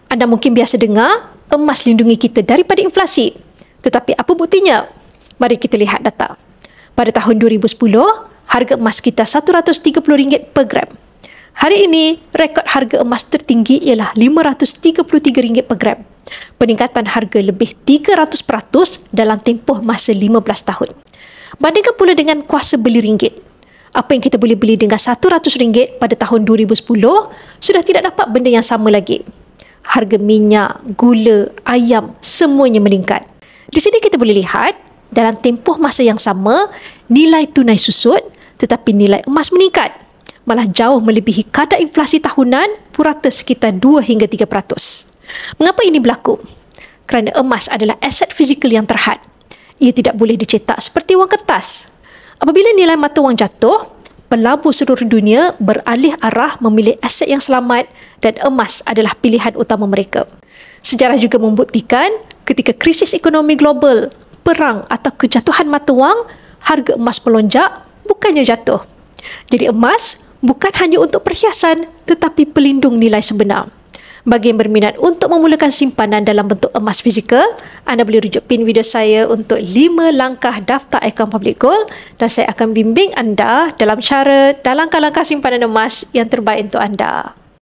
Anda mungkin biasa dengar emas lindungi kita daripada inflasi. Tetapi apa buktinya? Mari kita lihat data. Pada tahun 2010, harga emas kita RM130 per gram. Hari ini, rekod harga emas tertinggi ialah RM533 per gram. Peningkatan harga lebih 300% dalam tempoh masa 15 tahun. Bandingkan pula dengan kuasa beli ringgit. Apa yang kita boleh beli dengan RM100 pada tahun 2010 sudah tidak dapat benda yang sama lagi. Harga minyak, gula, ayam, semuanya meningkat. Di sini kita boleh lihat, dalam tempoh masa yang sama, nilai tunai susut tetapi nilai emas meningkat. Malah jauh melebihi kadar inflasi tahunan purata sekitar 2 hingga 3%. Mengapa ini berlaku? Kerana emas adalah aset fizikal yang terhad. Ia tidak boleh dicetak seperti wang kertas. Apabila nilai mata wang jatuh, pelabur seluruh dunia beralih arah memilih aset yang selamat dan emas adalah pilihan utama mereka. Sejarah juga membuktikan ketika krisis ekonomi global, perang atau kejatuhan mata wang, harga emas melonjak bukannya jatuh. Jadi emas bukan hanya untuk perhiasan tetapi pelindung nilai sebenar. Bagi yang berminat untuk memulakan simpanan dalam bentuk emas fizikal, anda boleh rujuk pin video saya untuk 5 langkah daftar akaun Public Gold dan saya akan bimbing anda dalam cara dan langkah-langkah simpanan emas yang terbaik untuk anda.